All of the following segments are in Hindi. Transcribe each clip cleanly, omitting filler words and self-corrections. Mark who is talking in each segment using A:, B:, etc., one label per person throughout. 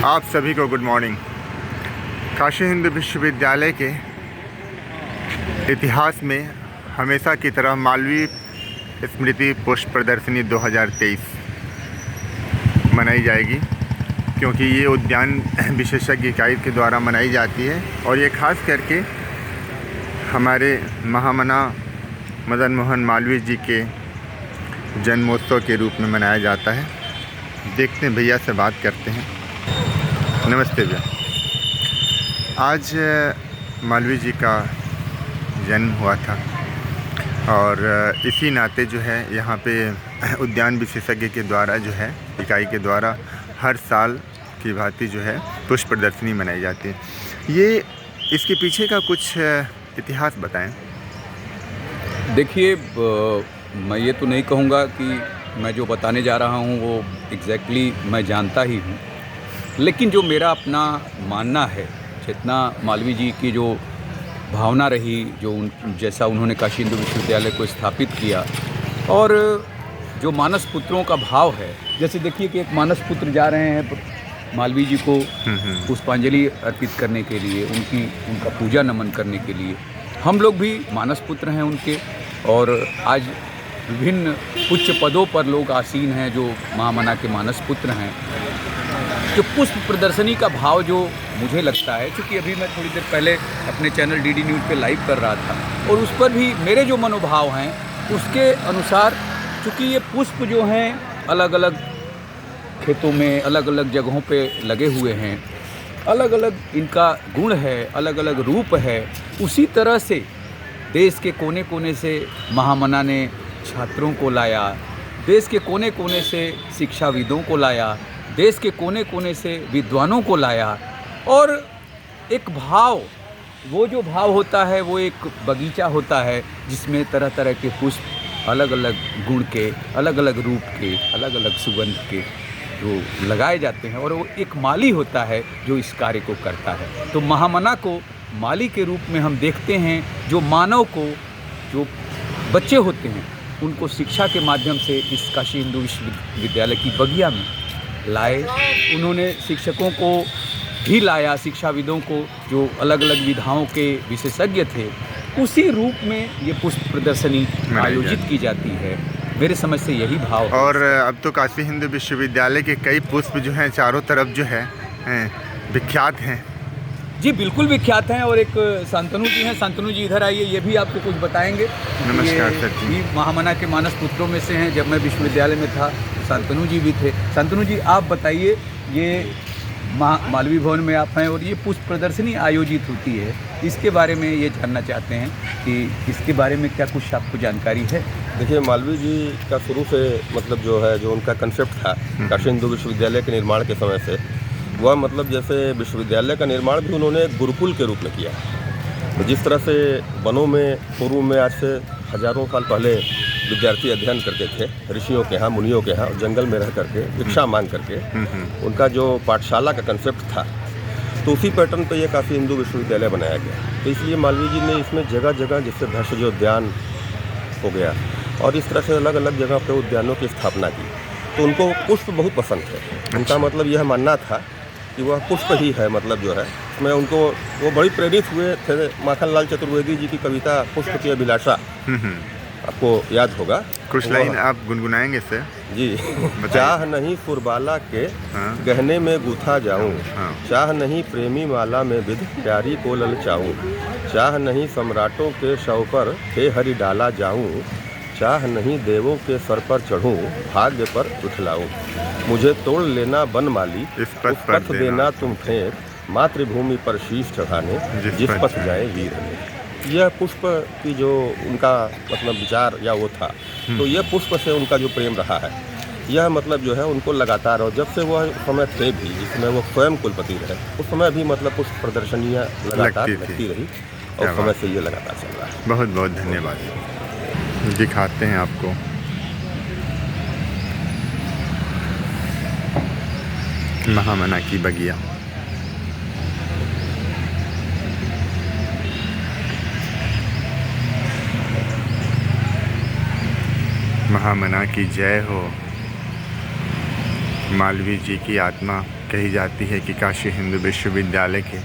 A: आप सभी को गुड मॉर्निंग। काशी हिंदू विश्वविद्यालय के इतिहास में हमेशा की तरह मालवीय स्मृति पुष्प प्रदर्शनी 2023 मनाई जाएगी, क्योंकि ये उद्यान विशेषज्ञ इकाई के द्वारा मनाई जाती है और ये खास करके हमारे महामना मदन मोहन मालवीय जी के जन्मोत्सव के रूप में मनाया जाता है। देखते हैं, भैया से बात करते हैं। नमस्ते भैया। आज मालवीय जी का जन्म हुआ था और इसी नाते जो है यहाँ पे उद्यान विशेषज्ञ के द्वारा जो है इकाई के द्वारा हर साल की भांति जो है पुष्प प्रदर्शनी मनाई जाती है। ये इसके पीछे का कुछ इतिहास बताएं।
B: देखिए, मैं ये तो नहीं कहूँगा कि मैं जो बताने जा रहा हूँ वो एग्जैक्टली मैं जानता ही हूँ, लेकिन जो मेरा अपना मानना है, जितना मालवीय जी की जो भावना रही, जो जैसा उन्होंने काशी हिंदू विश्वविद्यालय को स्थापित किया, और जो मानस पुत्रों का भाव है, जैसे देखिए कि एक मानस पुत्र जा रहे हैं मालवीय जी को पुष्पांजलि अर्पित करने के लिए, उनका पूजा नमन करने के लिए। हम लोग भी मानस पुत्र हैं उनके, और आज विभिन्न उच्च पदों पर लोग आसीन हैं जो महामना के मानस पुत्र हैं। जो पुष्प प्रदर्शनी का भाव जो मुझे लगता है, क्योंकि अभी मैं थोड़ी देर पहले अपने चैनल डीडी न्यूज़ पे लाइव कर रहा था और उस पर भी मेरे जो मनोभाव हैं उसके अनुसार, क्योंकि ये पुष्प जो हैं अलग अलग खेतों में अलग अलग जगहों पे लगे हुए हैं, अलग अलग इनका गुण है, अलग अलग रूप है। उसी तरह से देश के कोने कोने से महामना ने छात्रों को लाया, देश के कोने कोने से शिक्षाविदों को लाया, देश के कोने कोने से विद्वानों को लाया, और एक भाव, वो जो भाव होता है वो एक बगीचा होता है जिसमें तरह तरह के पुष्प अलग अलग गुण के, अलग अलग रूप के, अलग अलग सुगंध के जो लगाए जाते हैं, और वो एक माली होता है जो इस कार्य को करता है। तो महामना को माली के रूप में हम देखते हैं, जो मानव को, जो बच्चे होते हैं उनको शिक्षा के माध्यम से इस काशी हिंदू विश्वविद्यालय की बगिया में लाए। उन्होंने शिक्षकों को भी लाया, शिक्षाविदों को जो अलग अलग विधाओं के विशेषज्ञ थे। उसी रूप में ये पुष्प प्रदर्शनी आयोजित की जाती है। मेरे समझ से यही भाव है।
A: और अब तो काशी हिंदू विश्वविद्यालय के कई पुष्प जो हैं चारों तरफ जो है विख्यात हैं।
B: जी बिल्कुल विख्यात हैं, और एक शांतनु जी हैं। शांतनु जी इधर आइए, ये भी आपको कुछ बताएंगे।
A: नमस्कार सर जी।
B: महामना के मानस पुत्रों में से हैं। जब मैं विश्वविद्यालय में था शांतनु जी भी थे। शांतनु जी, आप बताइए, ये मालवीय भवन में आप हैं और ये पुष्प प्रदर्शनी आयोजित होती है, इसके बारे में ये जानना चाहते हैं कि इसके बारे में क्या कुछ आपको जानकारी है?
C: देखिए, मालवीय जी का शुरू से मतलब जो है, जो उनका कंसेप्ट था काशी हिंदू विश्वविद्यालय के निर्माण के समय से, वह मतलब जैसे विश्वविद्यालय का निर्माण भी उन्होंने गुरुकुल के रूप में किया। तो जिस तरह से वनों में पूर्व में आज से हजारों साल पहले विद्यार्थी अध्ययन करते थे ऋषियों के यहाँ, मुनियों के यहाँ, जंगल में रह करके भिक्षा मांग करके, उनका जो पाठशाला का कंसेप्ट था, तो उसी पैटर्न पे ये काशी हिंदू विश्वविद्यालय बनाया गया। तो इसलिए मालवीय जी ने इसमें जगह जगह, जैसे भैंसजो उद्यान हो गया और इस तरह से अलग अलग जगह पे उद्यानों की स्थापना की। तो उनको पुष्प बहुत पसंद थे। उनका मतलब यह मानना था कि वह पुष्प ही है, मतलब जो है उसमें उनको, वो बड़ी प्रेरित हुए थे माखनलाल चतुर्वेदी जी की कविता पुष्प की अभिलाषा, आपको याद होगा।
A: कुछ लाइन आप गुनगुनाएंगे सर
C: जी। चाह नहीं फुरबाला के गहने में गूथा जाऊं, चाह नहीं प्रेमी माला में विध प्यारी को ललचाऊं, चाह नहीं सम्राटों के शव पर हे हरि डाला जाऊं, चाह नहीं देवों के सर पर चढ़ूं, भाग्य पर उठलाऊं, मुझे तोड़ लेना बनमाली, उस पथ देना तुम फेंक, मातृभूमि पर शीश चढ़ाने जिस पथ जाए वीर ने। यह पुष्प की जो उनका मतलब विचार या वो था, तो यह पुष्प से उनका जो प्रेम रहा है, यह मतलब जो है उनको लगातार, और जब से वह समय थे भी जिसमें वो स्वयं कुलपति रहे, उस समय भी मतलब पुष्प प्रदर्शनियाँ लगातार लगती रही, और उस समय से ये लगातार चल रहा है।
A: बहुत बहुत धन्यवाद। दिखाते हैं आपको। महामना की बगिया। महामना की जय हो। मालवीय जी की आत्मा कही जाती है कि काशी हिंदू विश्वविद्यालय के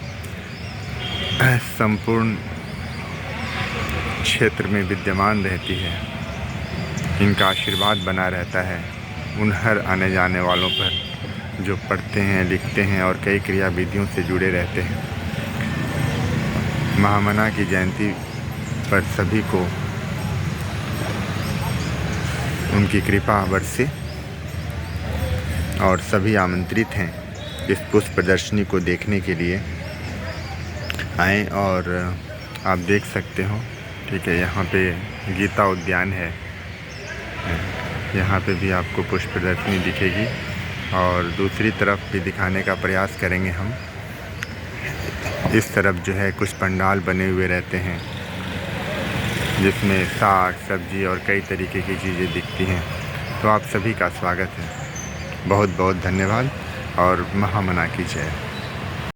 A: संपूर्ण क्षेत्र में विद्यमान रहती है। इनका आशीर्वाद बना रहता है उन हर आने जाने वालों पर जो पढ़ते हैं, लिखते हैं और कई क्रिया विधियों से जुड़े रहते हैं। महामना की जयंती पर सभी को उनकी कृपा बरसे और सभी आमंत्रित हैं इस पुष्प प्रदर्शनी को देखने के लिए आएँ। और आप देख सकते हो, ठीक है, यहाँ पे गीता उद्यान है, यहाँ पे भी आपको पुष्प प्रदर्शनी दिखेगी और दूसरी तरफ भी दिखाने का प्रयास करेंगे हम। इस तरफ जो है कुछ पंडाल बने हुए रहते हैं जिसमें साग सब्जी और कई तरीके की चीज़ें दिखती हैं। तो आप सभी का स्वागत है। बहुत बहुत धन्यवाद और महामना की जय।